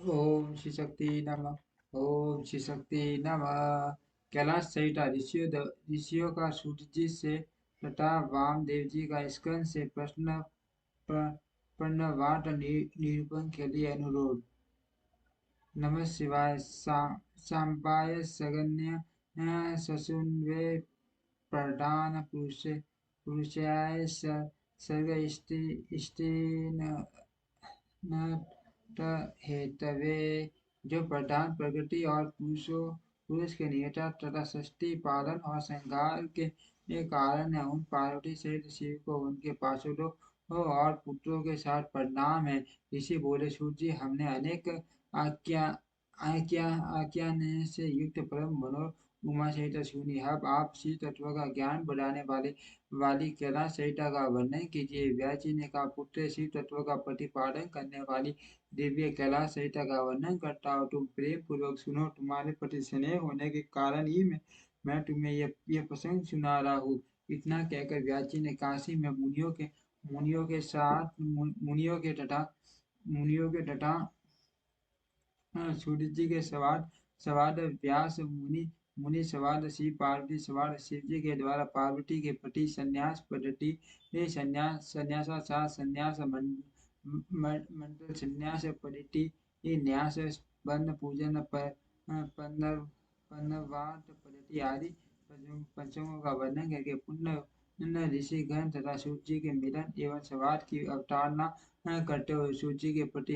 ओम श्री शक्ति नमः। ओम श्री शक्ति नमः। कैलाश सहिता ऋषियों का सूर्य जी से तथा वामदेव जी का स्कंद से प्रश्न प्रणवार्थ निरूपण के लिए अनुरोध। नमः शिवाय। सांबाय सगन्य ससुन्वे प्रधान पुरुषाय सर्ग इष्टि न हेतवे। जो प्रधान प्रकृति और पुरुष के नियता तथा सृष्टि पालन और संहार के कारण है, उन पार्वती सहित शिव को उनके पार्षदों और पुत्रों के साथ प्रणाम है। ऋषि बोले, सूर्य जी, हमने अनेक आज्ञा आज्ञा आज्ञा से युक्त परम मनोहर उमा सहिता सुनी। अब आप शिव तत्व का ज्ञान बढ़ाने वाली कैलाश सहिता का वर्णन कीजिए। व्यास जी ने कहा, पुत्र, शिव तत्व का प्रतिपादन करने वाली दिव्य कैलाश सहिता का वर्णन करता हूँ, तुम प्रेम पूर्वक सुनो। तुम्हारे प्रति स्नेह होने के कारण ही मैं तुम्हें ये प्रसंग सुना रहा हूँ। इतना कहकर व्यास जी ने काशी में मुनियों के साथ मुनियों के तथा सूर्य जी के सवाद व्यास मुनि मुनि सवाद शिव पार्वती सवाद शिव जी के द्वारा पार्वती के प्रति संन्यास पद्धति संन्यासाचार संन्यास मंडल संन्यास पद्धति न्यास बंद पूजन पन्नवाद पद्धति आदि पंचकों का वर्णन करके पुण्य ऋषि गण तथा सूर्य जी के मिलन एवं सवाद की अवतारणा करते हुए सूर्य जी के प्रति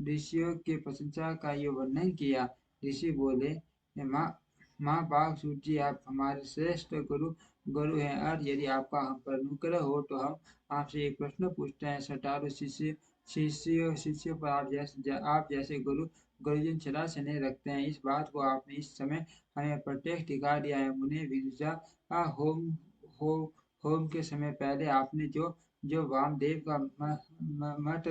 ऋषियों के प्रशंसा का ये वर्णन किया। ऋषि बोले, माँ महाभाग सूर्य जी, आप हमारे श्रेष्ठ गुरु हैं, और यदि आपका हम पर अनुग्रह हो तो हम आपसे एक प्रश्न पूछते हैं। श्रद्धालु शिष्य पर आप जैसे गुरुजन सदा स्नेह रखते हैं। इस बात को आपने इस समय हमें प्रत्यक्ष दिखा दिया है। मुने विरजा होम हो होम के समय पहले आपने जो वामदेव का मठ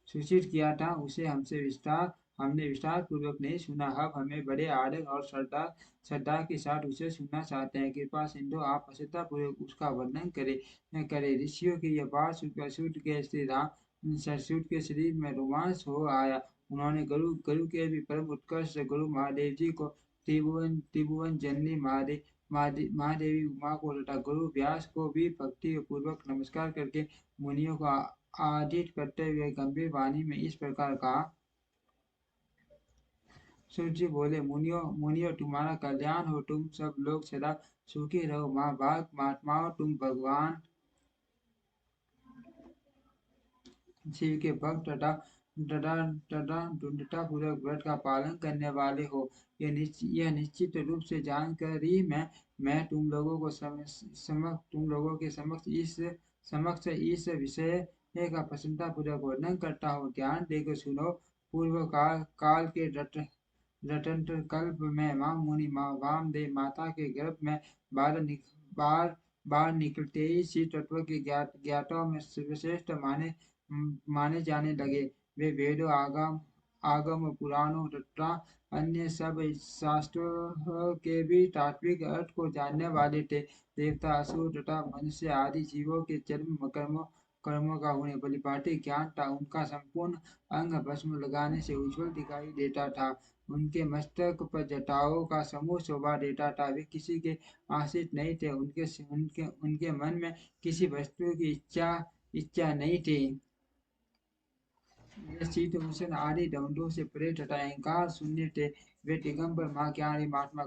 सूचित किया था, उसे हमने विस्तार पूर्वक नहीं सुना। अब हमें बड़े आदर और श्रद्धा के साथ उसे सुनना चाहते हैं। कृपा सिंधु, आप श्रद्धा पूर्वक उसका वर्णन करें। ऋषियों की यह बात सुनकर सूर्य के शरीर में रोमांच हो आया। उन्होंने गुरु के भी परम उत्कृष्ट गुरु महादेव जी को, त्रिभुवन जननी महादेवी उमा को तथा गुरु व्यास को भी भक्ति पूर्वक नमस्कार करके मुनियों को आदित करते हुए गंभीर वाणी में इस प्रकार कहा। सूर्य जी बोले, मुनियो, तुम्हारा कल्याण हो, तुम सब लोग सदा सुखी रहो। महाभाग महात्माओं, तुम भगवान शिव के भक्त तथा दृढ़ता पूर्वक व्रत का पालन करने वाले हो। यह निश्चित रूप से जानकर ही मैं तुम लोगों के समक्ष इस विषय का प्रसन्नता पूर्वक वर्णन करता हूँ। ध्यान देकर सुनो। पूर्व काल के रटंत कल्प में माँ मुनि वामदेव माता के गर्भ में बाल बाल बाल निकलते ही शिव तत्व के ज्ञाताओं में सर्वश्रेष्ठ माने जाने लगे। वे वेदों आगम पुराणों तथा अन्य सब शास्त्रों के भी तात्विक अर्थ को जानने वाले थे। देवता असुर तथा मनुष्य आदि जीवों के जन्म कर्मों का उन्हें परिपाटी ज्ञान था। उनका संपूर्ण अंग भस्म लगाने से उज्जवल दिखाई देता था। उनके मस्तक पर जटाओं का समूह शोभा देता था। वे किसी के आश्रित नहीं थे। उनके मन में किसी वस्तु की इच्छा नहीं थी। वे शीतभूषण आदि दंडों से परे तथा अहंकार शून्य थे। वे दिगंबर माँ ज्ञानी महात्मा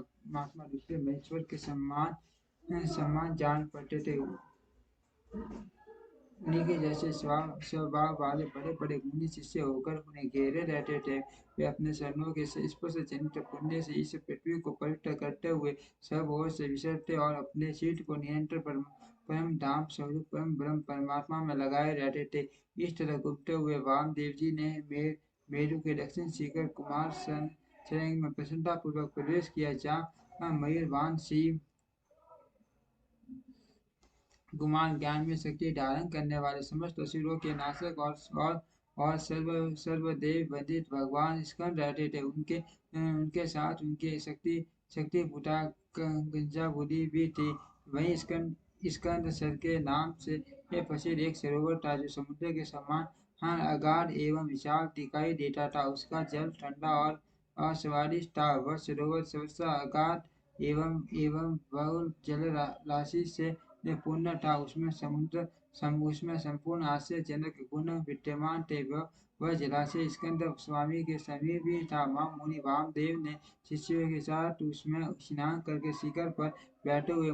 दूसरे महेश्वर के सम्मान जान पड़ते थे। उन्हीं के जैसे स्वभाव वाले बड़े बड़े मुनि शिष्य होकर उन्हें घेरे रहते थे। वे अपने शरणों के स्पर्श जनित पुण्य से इस पृथ्वी को पवित्र करते हुए सब ओर से विचरते और अपने शीत को निरंतर परम धाम स्वरूप परम ब्रह्म परमात्मा में लगाए रहते थे। इस तरह घूमते हुए वामदेव जी ने मेरु के दक्षिण शिखर कुमार श्रेणी में प्रसन्नता पूर्वक प्रवेश किया, जहाँ मयूरवान शिव गुमान ज्ञान में शक्ति धारण करने वाले समस्त असुरों के नाशक और सर्वदेव वंदित भगवान स्कंद रहते थे। उनके साथ उनके शक्ति पुता गंजाबुली भी थी। वहीं स्कंद सर के नाम से प्रसिद्ध एक सरोवर था, जो समुद्र के समान हाँ अगाध एवं विशाल दिखाई देता था। उसका जल ठंडा और स्वादिष्ट था। वह सरोवर सहसा अगाध एवं बहुल जल राशि से पूर्ण था। उसमें संपूर्ण आश्चर्यजनक गुण विद्यमान थे। वह जलाशय स्कंद स्वामी के समीप ही था। मां मुनि वामदेव ने शिष्यों के साथ उसमें स्नान करके शिखर पर बैठे हुए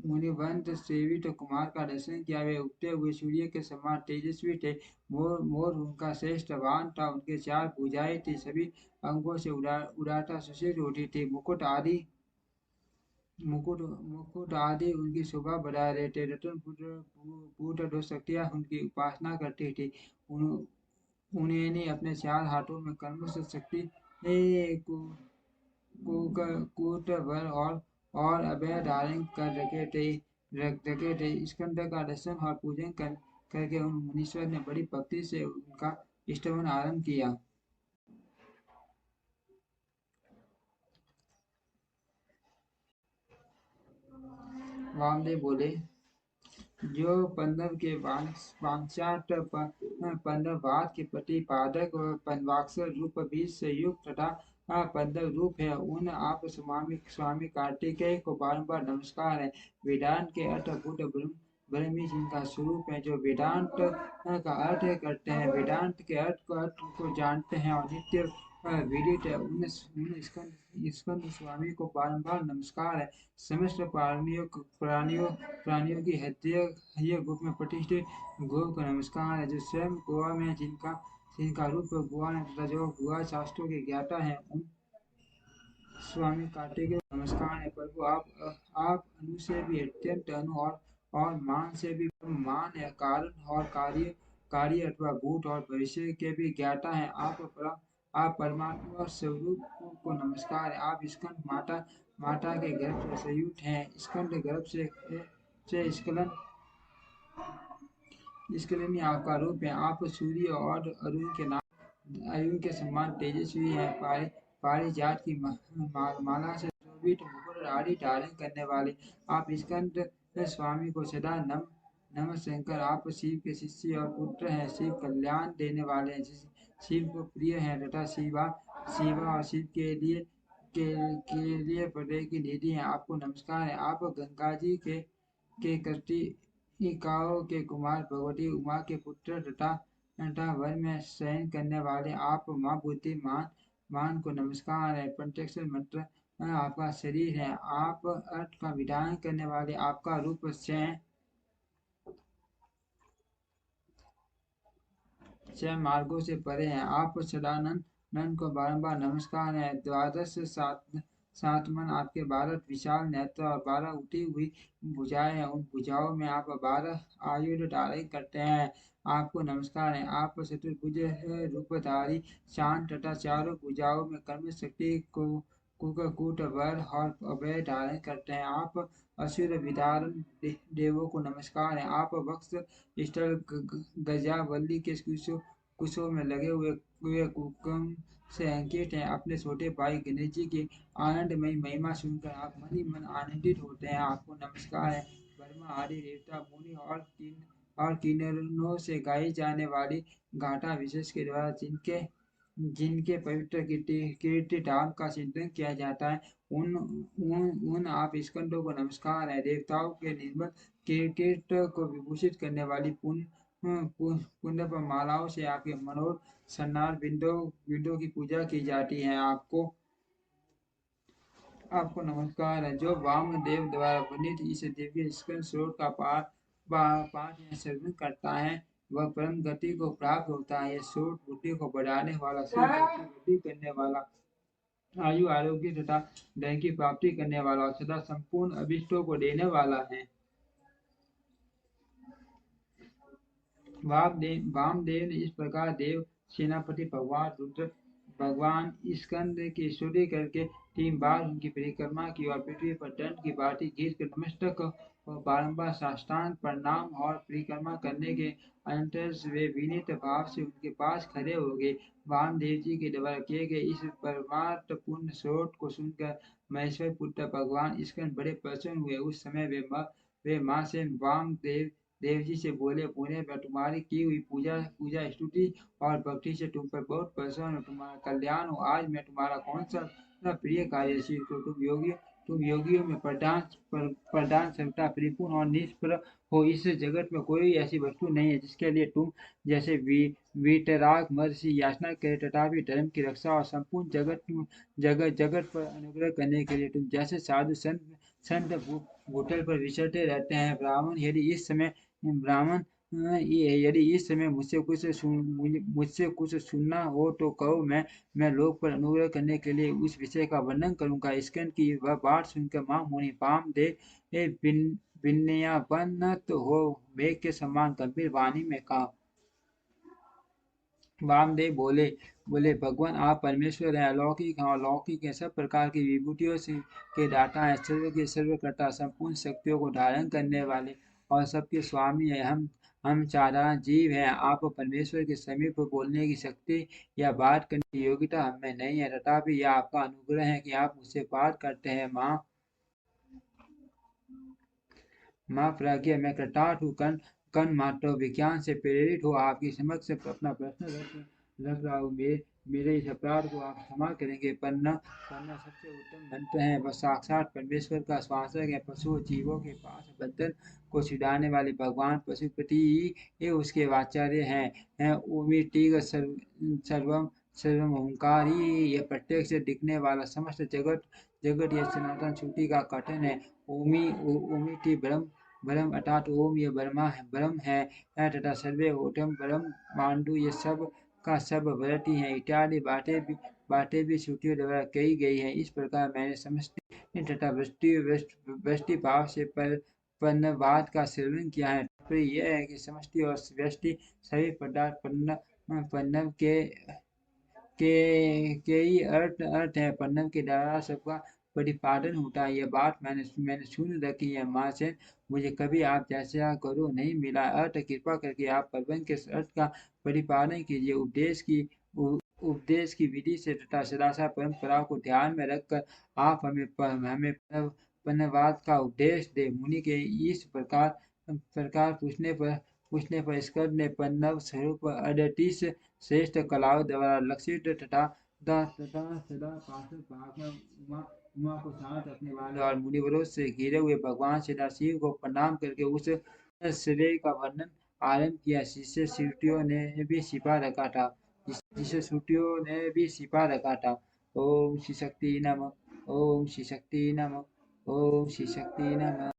मुनिवंत सेवित कुमार का दर्शन किया। वे उगते हुए सूर्य के समान तेजस्वी थे। मोर मोर उनका श्रेष्ठ वाहन था। उनके चार भुजाएं थी। सभी अंगों से उड़ाता सुशील होती थी। मुकुट आदि उनकी शोभा बढ़ा रहे थे। रतन पुत्र दो शक्तियां उनकी उपासना करती थी। उन्हें ने अपने चार हाथों में कर्म से शक्ति कूट भर और अभय धारण कर रखे थे। स्कंद का दर्शन और पूजन करके उन मुनीश्वर ने बड़ी भक्ति से उनका स्तवन आरंभ किया। वामदेव बोले, जो पंदव के वांछाट पंदवाद के प्रतिपादक पंदवाक्षर रूप बीज से युक्त तथा पंदव रूप है, उन आप स्वामी कार्तिकेय को बारंबार नमस्कार है। वेदांत के अर्थ बुद्ध ब्रह्म ही जिनका स्वरूप है, जो वेदांत का अर्थ करते हैं, वेदांत के अर्थ को जानते हैं और नित्य विदित है, उन स्कंद स्वामी को बारंबार नमस्कार है। समस्त प्राणियों की हृदय गुप में प्रतिष्ठित गो को नमस्कार है। जो स्वयं गोवा में जिनका रूप गुआ है तथा जो गुआ शास्त्रों के ज्ञाता है, उन स्वामी कार्तिकेय को नमस्कार है। प्रभु आप अनु से भी अत्यंत अनु और मान से भी मान है। कारण और कार्य अथवा भूत और भविष्य के भी ज्ञाता है। आप परमात्मा स्वरूप को नमस्कार है। आप स्कंद माता के गर्भ से संयुक्त हैं। स्कंद गर्भ से स्खलनीय आपका रूप है। आप सूर्य और अरुण के समान तेजस्वी है। पारिजात की माला से शोभित मुकुट आदि धारण करने वाले आप स्कंद स्वामी को सदा नम शंकर। आप शिव के शिष्य और पुत्र हैं। शिव कल्याण देने वाले हैं। शिव को प्रिय है तथा शिवा और शिव के लिए प्रत्येक की निधि है। आपको नमस्कार है। आप गंगा जी के कर्तिकाओं के कुमार भगवती उमा के पुत्र तथा वन में शयन करने वाले आप माँ मान को नमस्कार है। पंचाक्षर मंत्र आपका शरीर है। आप अर्थ का विधान करने वाले आपका रूप छह मार्गों से परे हैं। आप सदानंद नंद को बारंबार नमस्कार है। द्वादश सात मन आपके 12 विशाल नेत्र और 12 उठी हुई भुजाएं हैं। उन भुजाओं में आप 12 आयुध धारण करते हैं। आपको नमस्कार है। आप चतुर्भुज रूपधारी शांत तथा चारों भुजाओं में कर्म शक्ति को कूट वर और अभय धारण करते हैं। आप असुर विदारण देवों को नमस्कार है। आप वक्ष स्थल गजावल्ली के कुशों में लगे हुए कुकुम से अंकित हैं। अपने छोटे भाई गणेश जी की आनंदमयी महिमा सुनकर आप मन ही मन आनंदित होते हैं। आपको नमस्कार है। ब्रह्मा आदि देवता मुनि और किन्नरों से गाई जाने वाली गाथा विशेष के द्वारा जिनके पवित्र कीर्ति धाम का चिंतन किया जाता है, उन आप स्कंदों को नमस्कार है। देवताओं के निर्मल कीर्त को विभूषित करने वाली पुण्य पर मालाओं से आपके मनोर सन्नार बिंदों की पूजा की जाती है। आपको नमस्कार है। जो वामदेव द्वारा वर्णित इस दिव्य स्कंद स्रोत का पाठ या श्रवण करता है, वह परम गति को प्राप्त होता है। यह स्रोत बुद्धि को बढ़ाने वाला, सिद्ध वृद्धि करने वाला, आयु आरोग्य तथा धन की प्राप्ति करने वाला और सदा संपूर्ण अभिष्टों को देने वाला है। वामदेव ने इस प्रकार देव सेनापति भगवान स्कंद की स्तुति करके 3 बार उनकी परिक्रमा की और पृथ्वी पर दंड की भांति गिर कर नतमस्तक और बारंबार साष्टांग प्रणाम और परिक्रमा करने के अनंतर वे विनीत भाव से उनके पास खड़े हो गए। वामदेव जी के द्वारा किए गए इस परमार्थ पूर्ण स्रोत को सुनकर महेश्वर पुत्र भगवान स्कंद बड़े प्रसन्न हुए। उस समय वे माँ से वामदेव देव जी से बोले, पुण्य मैं तुम्हारी की हुई पूजा पूजा स्तुति और भक्ति से तुम पर बहुत प्रसन्न हूँ, तुम्हारा कल्याण हो। आज मैं तुम्हारा कौन सा प्रिय कार्य सिद्ध करूँ? तुम योगियों में प्रधान सर्वथा परिपूर्ण और निष्प्रभ हो। इस जगत में कोई ऐसी वस्तु नहीं है जिसके लिए तुम जैसे वीतराग महर्षि याचना करे, तथापि धर्म की रक्षा और संपूर्ण जगत जगत पर अनुग्रह करने के लिए तुम जैसे साधु संत संत भूतल पर विचरते रहते हैं। ब्राह्मण यदि इस समय मुझसे कुछ सुनना हो तो कहो, मैं लोक पर अनुग्रह करने के लिए उस विषय का वर्णन करूंगा। स्कंद की वह बात सुनकर महामुनि वामदेव विनयान्वित हो मेघ के समान गंभीर वाणी में कहा। वामदेव बोले बोले भगवान आप परमेश्वर हैं, अलौकिक हैं और लौकिक हैं, सब प्रकार की विभूतियों से के दाता हैं, सर्व के सर्वकर्ता, संपूर्ण शक्तियों को धारण करने वाले और सबके स्वामी हैं। हम साधारण जीव हैं। आप परमेश्वर के समीप बोलने की शक्ति या बात करने की योग्यता हमें नहीं है, तथापि यह आपका अनुग्रह है कि आप मुझसे बात करते हैं। माँ प्रज्ञा मैं कृतार्थ हूँ, कण मात्र विज्ञान से प्रेरित हो आपकी समक्ष अपना प्रश्न रख रहा हूँ। मेरे इस अपराध को आप क्षमा करेंगे। पन्ना सबसे उत्तम मंत्र है, वह साक्षात परमेश्वर का श्वासक है। पशु जीवों के पास बंधन को छिड़ाने वाले भगवान पशुपति ही उसके आचार्य हैं। ओमि टीग सर्वम सर्वम ओंकार ही यह प्रत्यक्ष से दिखने वाला समस्त जगत जगत यह सनातन श्रुति का कथन है। ओमि टी ब्रह्म ब्रह्म अर्थात ओम ये ब्रह्म है तथा सर्वे ओटम ब्रह्म मांडू ये सब का सब व्रति है इत्यादि बातें भी श्रुतियों द्वारा कही गई है। इस प्रकार मैंने समष्टि तथा वृष्टि भाव से पन्नवाद का सेवन किया है। तात्पर्य यह है कि समष्टि और व्यष्टि सभी पदार्थ पन्नव के ही अर्थ है। पन्नव के द्वारा सबका प्रतिपादन होता है। यह बात मैंने सुन रखी है। माँ से मुझे कभी आप जैसा गुरु नहीं मिला। अर्थ कृपा करके आप प्रबंध के अर्थ का प्रतिपादन कीजिए। उपदेश की विधि से तथा सदाचार परंपरा को ध्यान में रखकर आप हमें पन्नवाद का उपदेश दे। मुनि के इस प्रकार पूछने पर स्कंद ने पन्नव स्वरूप अड़तीस श्रेष्ठ कलाओं द्वारा लक्षित तथा सदा पार्षद भाग में उमा को साथ रखने वाले और मुनिवरों से घिरे हुए भगवान सदाशिव को प्रणाम करके उस श्रेय का वर्णन आरंभ किया जिसे श्रुतियों ने भी छिपा रखा था। ओम श्री शक्ति नमः। ओम श्री शक्ति नमः। ओम श्री शक्ति नमः।